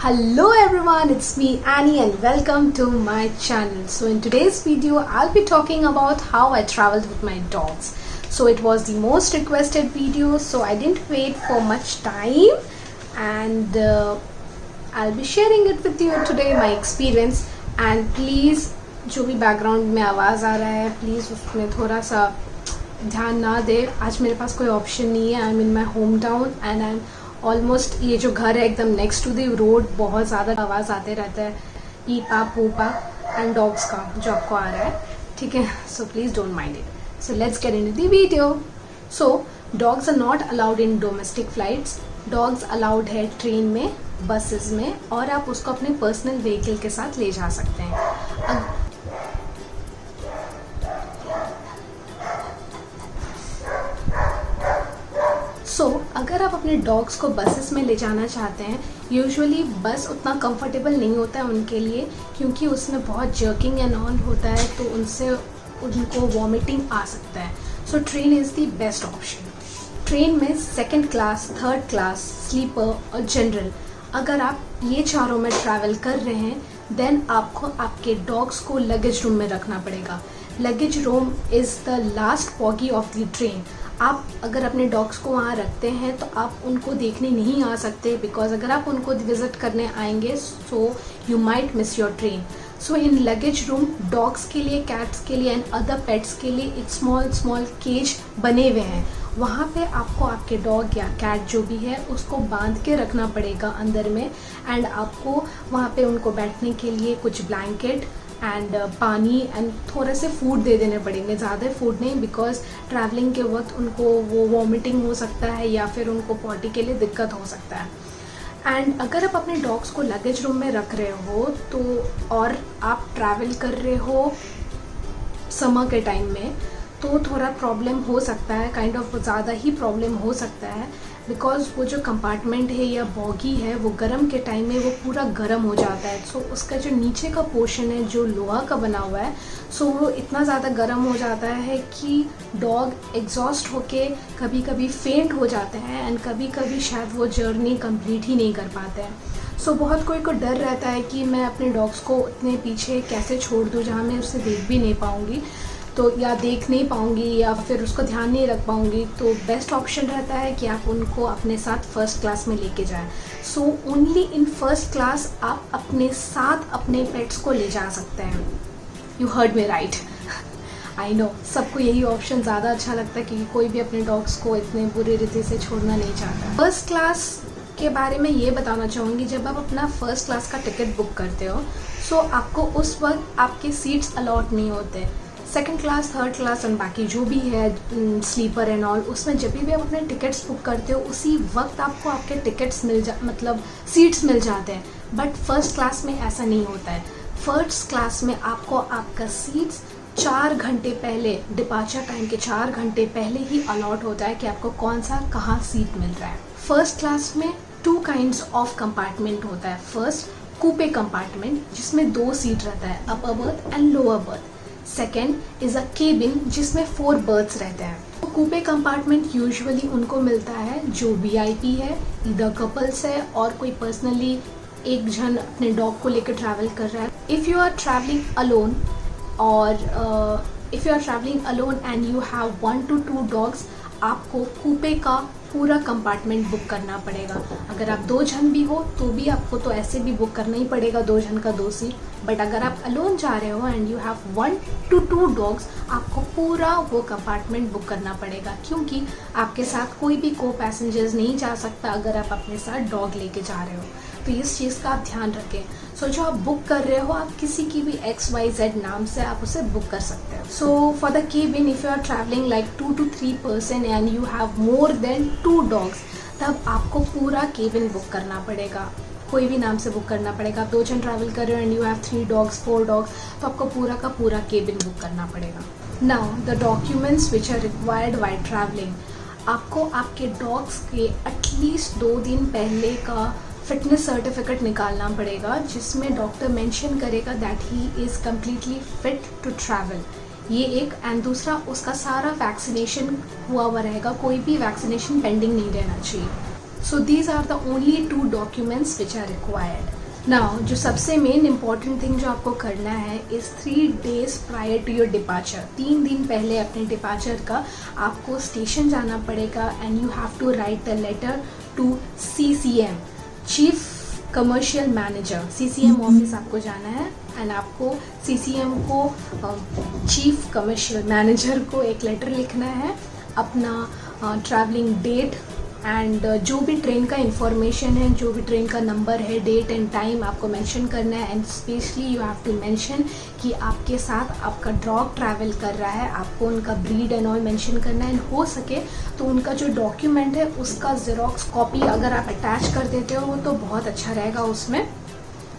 Hello everyone, it's me Annie and welcome to my channel. So in today's video, I'll be talking about how I traveled with my dogs. So it was the most requested video, so I didn't wait for much time and I'll be sharing it with you today, my experience. And please, जो भी background में आवाज़ आ रहा है, please उसमें थोड़ा सा ध्यान ना दे. आज मेरे पास कोई ऑप्शन नहीं है. I am in my home town and I am almost, ये जो घर है एकदम नेक्स्ट टू द रोड. बहुत ज़्यादा आवाज़ आते रहता है, ई पा पू पा एंड डॉग्स का जो आपको आ रहा है. ठीक है, so please don't mind it. So let's get into the video. So dogs are not allowed in domestic flights. Dogs allowed है ट्रेन में, बसेस में, और आप उसको अपने पर्सनल व्हीकल के साथ ले जा सकते हैं. अगर आप अपने डॉग्स को बसेस में ले जाना चाहते हैं, यूजुअली बस उतना कंफर्टेबल नहीं होता है उनके लिए, क्योंकि उसमें बहुत जर्किंग एंड ऑल होता है, तो उनसे उनको वॉमिटिंग आ सकता है. So train is the best option. Train में second class, third class, sleeper और जनरल, अगर आप ये चारों में ट्रैवल कर रहे हैं, देन आपको आपके डॉग्स को लगेज रूम में रखना पड़ेगा. Luggage room is the last boggy of the train. आप अगर अपने डॉग्स को वहाँ रखते हैं तो आप उनको देखने नहीं आ सकते, बिकॉज अगर आप उनको विज़िट करने आएंगे so you might miss your train. So in luggage room dogs के लिए, कैट्स के लिए एंड अदर पेट्स के लिए एक स्मॉल केज बने हुए हैं. वहाँ पे आपको आपके डॉग या कैट जो भी है उसको बांध के रखना पड़ेगा अंदर में, एंड आपको वहाँ पे उनको बैठने के लिए कुछ ब्लैंकेट एंड पानी एंड थोड़े से फूड दे देने पड़ेंगे. ज़्यादा फूड नहीं, बिकॉज ट्रैवलिंग के वक्त उनको वो वॉमिटिंग हो सकता है या फिर उनको पॉटी के लिए दिक्कत हो सकता है. एंड अगर आप अपने डॉग्स को लगेज रूम में रख रहे हो तो, और आप ट्रैवल कर रहे हो समर के टाइम में, तो थोड़ा प्रॉब्लम हो सकता है, काइंड ऑफ ज़्यादा ही प्रॉब्लम हो सकता है, बिकॉज वो जो कंपार्टमेंट है या बॉगी है वो गर्म के टाइम में वो पूरा गर्म हो जाता है. सो उसका जो नीचे का पोर्शन है जो लोहा का बना हुआ है, सो वो इतना ज़्यादा गर्म हो जाता है कि डॉग एग्जॉस्ट होके कभी कभी फेंट हो जाते हैं एंड कभी कभी शायद वो जर्नी कंप्लीट ही नहीं कर पाते हैं. सो बहुत कोई को डर रहता है कि मैं अपने डॉग्स को उतने पीछे कैसे छोड़ दूँ जहाँ मैं उसे देख भी नहीं पाऊँगी, तो या देख नहीं पाऊँगी या फिर उसको ध्यान नहीं रख पाऊँगी. तो बेस्ट ऑप्शन रहता है कि आप उनको अपने साथ फर्स्ट क्लास में लेके जाएं. So only in first class आप अपने साथ अपने पेट्स को ले जा सकते हैं. You heard me right. I know सबको यही ऑप्शन ज़्यादा अच्छा लगता है, क्योंकि कोई भी अपने डॉग्स को इतने बुरे रीति से छोड़ना नहीं चाहता. फर्स्ट क्लास के बारे में ये बताना चाहूँगी, जब आप अपना फर्स्ट क्लास का टिकट बुक करते हो, सो आपको उस वक्त आपके सीट्स अलॉट नहीं होते. Second class, third class and बाकी जो भी है स्लीपर एंड ऑल, उसमें जब भी आप अपने टिकट्स बुक करते हो उसी वक्त आपको आपके टिकट्स मतलब सीट्स मिल जाते हैं. बट फर्स्ट क्लास में ऐसा नहीं होता है. फर्स्ट क्लास में आपको आपका सीट्स 4 घंटे पहले, डिपार्चर टाइम के 4 घंटे पहले ही अलॉट होता है कि आपको कौन सा कहाँ सीट मिल रहा है. फर्स्ट क्लास में 2 काइंड्स ऑफ कंपार्टमेंट होता है. फर्स्ट कूपे कंपार्टमेंट जिसमें 2 सीट रहता है, upper berth and lower berth. Second is a cabin जिसमें 4 बर्थ्स रहते हैं. तो कूपे कंपार्टमेंट यूजुअली उनको मिलता है जो VIP है, इधर कपल्स है और कोई पर्सनली एक जन अपने डॉग को लेकर ट्रैवल कर रहा है. If you are travelling alone और if you are travelling alone and you have 1 to 2 dogs, आपको कूपे का पूरा कंपार्टमेंट बुक करना पड़ेगा. अगर आप 2 जन भी हो तो भी आपको तो ऐसे भी बुक करना ही पड़ेगा 2 जन का 2 सीट. बट अगर आप अलोन जा रहे हो and you have 1 to 2 dogs, आपको पूरा वो कंपार्टमेंट बुक करना पड़ेगा, क्योंकि आपके साथ कोई भी को पैसेंजर्स नहीं जा सकता अगर आप अपने साथ डॉग लेके जा रहे हो. तो इस चीज़ का आप ध्यान रखें. सो जो आप बुक कर रहे हो, आप किसी की भी XYZ नाम से आप उसे बुक कर सकते हो. So for the cabin, if you are travelling like 2 to 3 person and you have more than 2 dogs, तब आपको पूरा केबिन बुक करना पड़ेगा. कोई भी नाम से बुक करना पड़ेगा. आप 2 जन ट्रैवल कर रहे हो and you have 3 dogs, 4 dogs, तो आपको पूरा का पूरा केबिन बुक करना पड़ेगा. Now the documents which are required while travelling. आपको आपके डॉग्स के एटलीस्ट 2 दिन पहले का फिटनेस सर्टिफिकेट निकालना पड़ेगा, जिसमें डॉक्टर मेंशन करेगा that he is completely fit to travel. ये एक, एंड दूसरा उसका सारा वैक्सीनेशन हुआ रहेगा. कोई भी वैक्सीनेशन पेंडिंग नहीं रहना चाहिए. So these are the only 2 documents which are required. Now जो सबसे मेन इंपॉर्टेंट थिंग जो आपको करना है is 3 days prior to your departure. 3 दिन पहले अपने डिपार्चर का आपको स्टेशन जाना पड़ेगा and you have to write the letter to CCM, chief commercial manager. CCM office आपको जाना है एंड आपको CCM को चीफ कमर्शियल मैनेजर को एक लेटर लिखना है, अपना ट्रैवलिंग डेट एंड जो भी ट्रेन का इंफॉर्मेशन है, जो भी ट्रेन का नंबर है, डेट एंड टाइम आपको मेंशन करना है and specially you have to mention कि आपके साथ आपका डॉग ट्रैवल कर रहा है। आपको उनका ब्रीड एंड ऑल मेंशन करना है एंड हो सके तो उनका जो डॉक्यूमेंट है उसका ज़ेरॉक्स कॉपी अगर आप अटैच कर देते हो तो बहुत अच्छा रहेगा उसमें।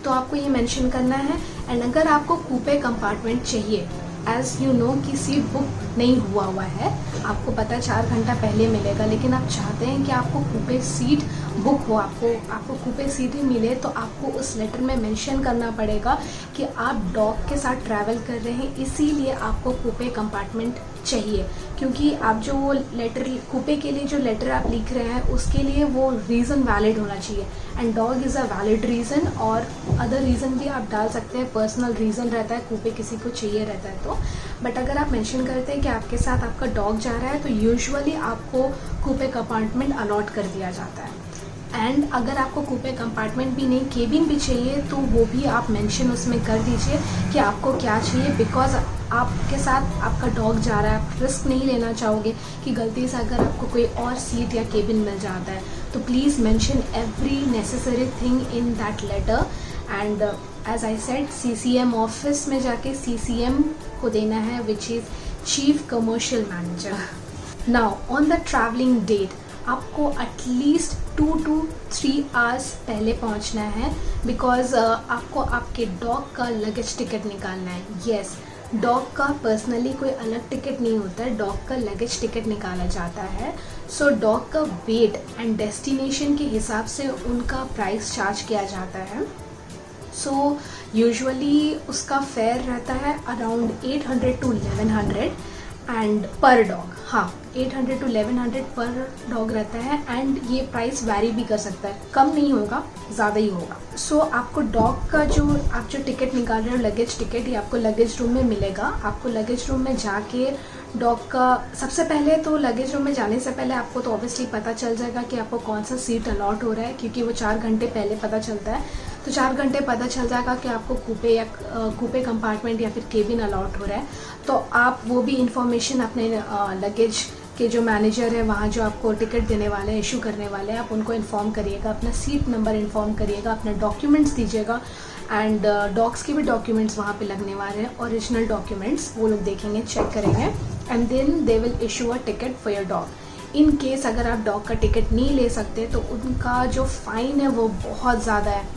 तो आपको ये मेंशन करना है। एंड अगर आपको कूपे कंपार्टमेंट चाहिए, एज़ यू नो कि सीट बुक नहीं हुआ है, आपको पता है 4 घंटा पहले मिलेगा, लेकिन आप चाहते हैं कि आपको कूपे सीट बुक हो, आपको कूपे सीट ही मिले, तो आपको उस लेटर में मेंशन करना पड़ेगा कि आप डॉग के साथ ट्रैवल कर रहे हैं, इसीलिए आपको कूपे कंपार्टमेंट चाहिए। क्योंकि आप जो वो लेटर कूपे के लिए जो लेटर आप लिख रहे हैं उसके लिए वो रीज़न वैलिड होना चाहिए and dog is a valid reason. और अदर रीज़न भी आप डाल सकते हैं, पर्सनल रीज़न रहता है, कूपे किसी को चाहिए रहता है तो। बट अगर आप मेंशन करते हैं कि आपके साथ आपका डॉग जा रहा है तो यूजुअली आपको कूपे कंपार्टमेंट अलॉट कर दिया जाता है। एंड अगर आपको कूपे कंपार्टमेंट भी नहीं, केबिन भी चाहिए, तो वो भी आप मेंशन उसमें कर दीजिए कि आपको क्या चाहिए, बिकॉज आपके साथ आपका डॉग जा रहा है, आप रिस्क नहीं लेना चाहोगे कि गलती से अगर आपको कोई और सीट या केबिन मिल जाता है। तो please mention every necessary thing in that letter and as I said CCM office में जाके CCM को देना है, which is chief commercial manager. Now on the travelling date आपको एटलीस्ट 2 to 3 आवर्स पहले पहुंचना है, बिकॉज आपको आपके डॉग का लगेज टिकट निकालना है। येस, डॉग का पर्सनली कोई अलग टिकट नहीं होता है, डॉग का लगेज टिकट निकाला जाता है। सो डॉग का वेट एंड डेस्टिनेशन के हिसाब से उनका प्राइस चार्ज किया जाता है। सो यूजुअली उसका फेयर रहता है अराउंड 800 to 1100 एंड पर डॉग, हाँ 800 to 1100 पर डॉग रहता है एंड ये प्राइस वैरी भी कर सकता है, कम नहीं होगा, ज़्यादा ही होगा। सो आपको डॉग का जो आप जो टिकट निकाल रहे हो लगेज टिकट, ये आपको लगेज रूम में मिलेगा। आपको लगेज रूम में जाके डॉग का सबसे पहले तो लगेज रूम में जाने से पहले आपको तो ऑब्वियसली पता चल जाएगा कि आपको कौन सा सीट अलॉट हो रहा है, क्योंकि वो 4 घंटे पहले पता चलता है। तो 4 घंटे पता चल जाएगा कि आपको कूपे कंपार्टमेंट या फिर केबिन अलॉट हो रहा है। तो आप वो भी इंफॉर्मेशन अपने लगेज के जो मैनेजर है वहाँ जो आपको टिकट देने वाले हैं, इशू करने वाले हैं, आप उनको इन्फॉर्म करिएगा, अपना सीट नंबर इन्फॉर्म करिएगा, अपने डॉक्यूमेंट्स दीजिएगा एंड डॉग्स के भी डॉक्यूमेंट्स वहाँ पे लगने वाले हैं, ओरिजिनल डॉक्यूमेंट्स वो लोग देखेंगे, चेक करेंगे and then they will issue a ticket for your dog. In case अगर आप डॉग का टिकट नहीं ले सकते तो उनका जो फ़ाइन है वो बहुत ज़्यादा है,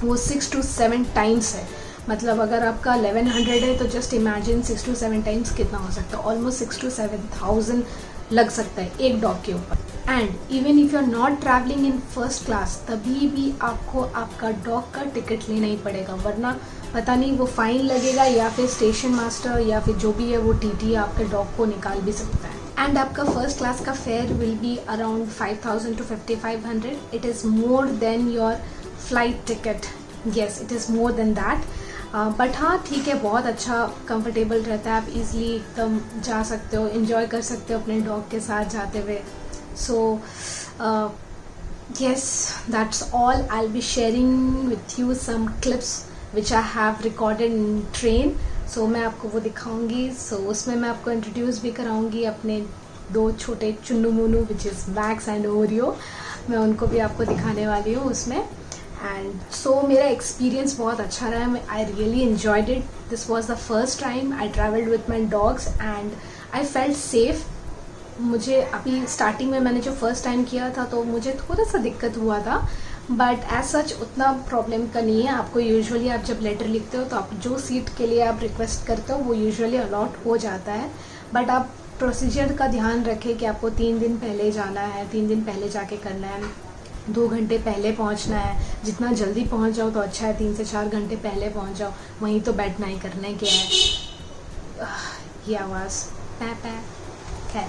वो 6 to 7 टाइम्स है। मतलब अगर आपका 1100 है तो जस्ट इमेजिन 6 to 7 टाइम्स कितना हो सकता है, ऑलमोस्ट 6 to 7,000 लग सकता है एक डॉग के ऊपर। And even if you are not travelling in first class तभी भी आपको आपका डॉग का टिकट लेना ही पड़ेगा, वरना पता नहीं वो फ़ाइन लगेगा या फिर स्टेशन मास्टर या फिर जो भी है वो TT आपके डॉग को निकाल भी सकता है। एंड आपका फर्स्ट क्लास का fair will be around 5,000 to 5,500। It is more than your flight ticket, yes it is more than that. But हाँ ठीक है, बहुत अच्छा कंफर्टेबल रहता है, आप इजीली एकदम जा सकते हो, एंजॉय कर सकते हो अपने डॉग के साथ जाते हुए। सो yes, that's all. I'll be sharing with you some clips which I have recorded in train. So मैं आपको वो दिखाऊंगी। So उसमें मैं आपको इंट्रोड्यूस भी कराऊंगी अपने 2 छोटे Chunnu Munnu which is Max and Oreo, मैं उनको भी आपको दिखाने वाली हूँ उसमें। एंड सो मेरा एक्सपीरियंस बहुत अच्छा रहा है, I really enjoyed it. This was the first time I travelled with my dogs and I felt safe. मुझे अभी स्टार्टिंग में मैंने जो फर्स्ट टाइम किया था तो मुझे थोड़ा सा दिक्कत हुआ था, बट एज सच उतना प्रॉब्लम का नहीं है। आपको यूजुअली आप जब लेटर लिखते हो तो आप जो सीट के लिए आप रिक्वेस्ट करते हो वो यूजुअली अलॉट हो जाता है, बट आप प्रोसीजर का ध्यान रखें कि आपको 3 दिन पहले जाना है, 3 दिन पहले जाके करना है, 2 घंटे पहले पहुंचना है। जितना जल्दी पहुंच जाओ तो अच्छा है, 3 से 4 घंटे पहले पहुंच जाओ, वहीं तो बैठना ही करने के है। ये आवाज़ पै खैर,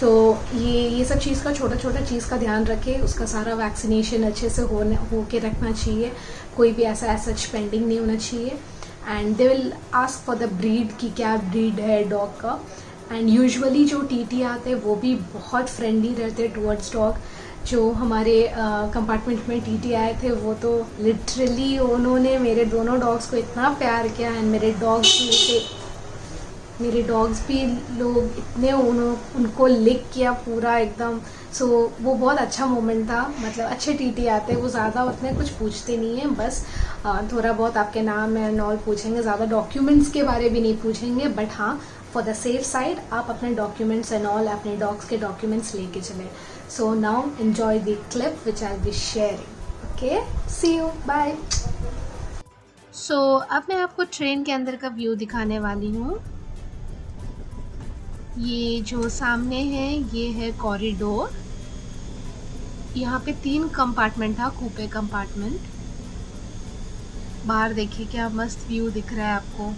तो ये सब चीज़ का छोटा छोटा चीज़ का ध्यान रखें, उसका सारा वैक्सीनेशन अच्छे से हो के रखना चाहिए, कोई भी ऐसा सच पेंडिंग नहीं होना चाहिए। And they will ask for the breed कि क्या ब्रीड है डॉग का। एंड यूजुअली जो टीटी आते हैं वो भी बहुत फ्रेंडली रहते हैं टुवर्ड्स डॉग। जो हमारे कंपार्टमेंट में टीटी आए थे वो तो लिटरली उन्होंने मेरे दोनों डॉग्स को इतना प्यार किया, एंड मेरे डॉग्स भी लोग इतने उनको लिक किया पूरा एकदम। सो वो बहुत अच्छा मोमेंट था। मतलब अच्छे टीटी आते हैं, वो ज़्यादा उतने कुछ पूछते नहीं हैं, बस थोड़ा बहुत आपके नाम एंड ऑल पूछेंगे, ज़्यादा डॉक्यूमेंट्स के बारे भी नहीं पूछेंगे। बट हाँ, फॉर द सेफ साइड आप अपने डॉक्यूमेंट्स एंड ऑल, अपने डॉग्स के डॉक्यूमेंट्स लेके चलें। So now enjoy the clip which I be sharing. Okay, see you, bye. So अब मैं आपको ट्रेन के अंदर का व्यू दिखाने वाली हूँ। ये जो सामने है ये है कॉरिडोर। यहाँ पे 3 कंपार्टमेंट था, कूपे कंपार्टमेंट। बाहर देखिए क्या मस्त व्यू दिख रहा है आपको।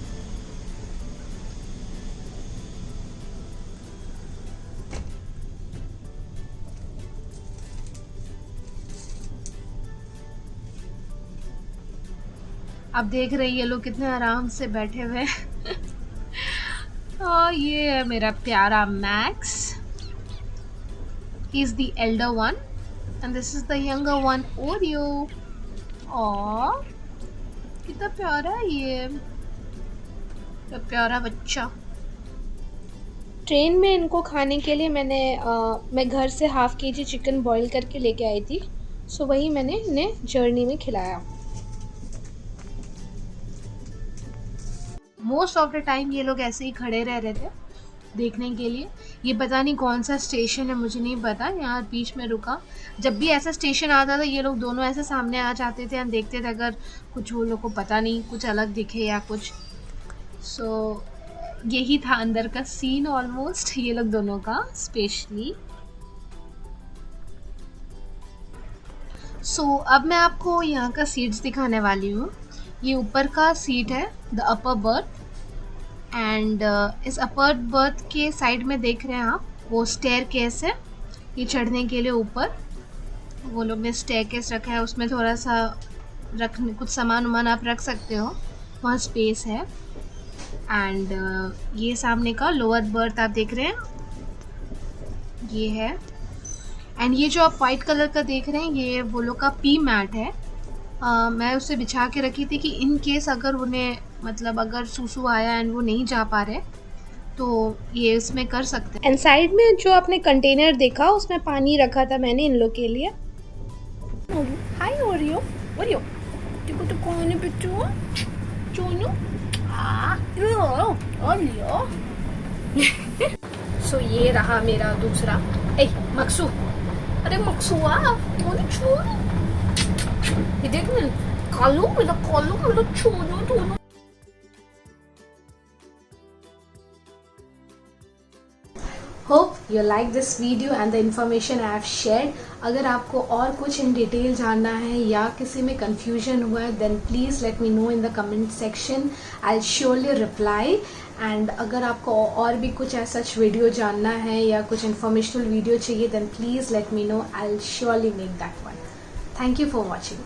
आप देख रहे हैं ये लोग कितने आराम से बैठे हुए हैं। और ये है मेरा प्यारा max, he is the Elder one and this is the younger one, Oreo. और कितना प्यारा है ये, तो प्यारा बच्चा। ट्रेन में इनको खाने के लिए मैं घर से ½ kg चिकन बॉईल करके लेके आई थी। सो वही मैंने इन्हें जर्नी में खिलाया। मोस्ट ऑफ द टाइम ये लोग ऐसे ही खड़े रह रहे थे देखने के लिए। ये पता नहीं कौन सा स्टेशन है, मुझे नहीं पता। यहाँ बीच में रुका, जब भी ऐसा स्टेशन आता था ये लोग दोनों ऐसे सामने आ जाते थे और देखते थे अगर कुछ वो लोग को पता नहीं कुछ अलग दिखे या कुछ। सो यही था अंदर का सीन ऑलमोस्ट ये लोग दोनों का स्पेशली। सो अब मैं आपको यहाँ का सीट्स दिखाने वाली हूँ। ये ऊपर का सीट है, द अपर बर्थ। एंड इस अपर बर्थ के साइड में देख रहे हैं आप, वो स्टेयर केस है, ये चढ़ने के लिए ऊपर वो लोग ने स्टेयर केस रखा है। उसमें थोड़ा सा रखने कुछ सामान वामान आप रख सकते हो, वहाँ स्पेस है। एंड ये सामने का लोअर बर्थ आप देख रहे हैं, ये है। एंड ये जो आप वाइट कलर का देख रहे हैं ये वो लोग का पी मैट है। मैं उसे बिछा के रखी थी कि इन केस अगर उन्हें मतलब अगर सूसू आया एंड वो नहीं जा पा रहे तो ये इसमें कर सकते हैं। एंड साइड में जो आपने कंटेनर देखा उसमें पानी रखा था मैंने इन लोग के लिए। हाय ओरियो, ओरियो देखो तो कौन है बच्चों, चोनू ओरियो। सो ये रहा मेरा दूसरा, ए मक्सू, अरे मक्सूआ कौन चोनू, ये देख ना कालू मेरा चोनू दोनों। Hope you like this video and the information I have shared. अगर आपको और कुछ इन डिटेल जानना है या किसी में confusion हुआ है then please let me know in the comment section. I'll surely reply. And अगर आपको और भी कुछ ऐसा वीडियो जानना है या कुछ informational वीडियो चाहिए then please let me know. I'll surely make that one. Thank you for watching.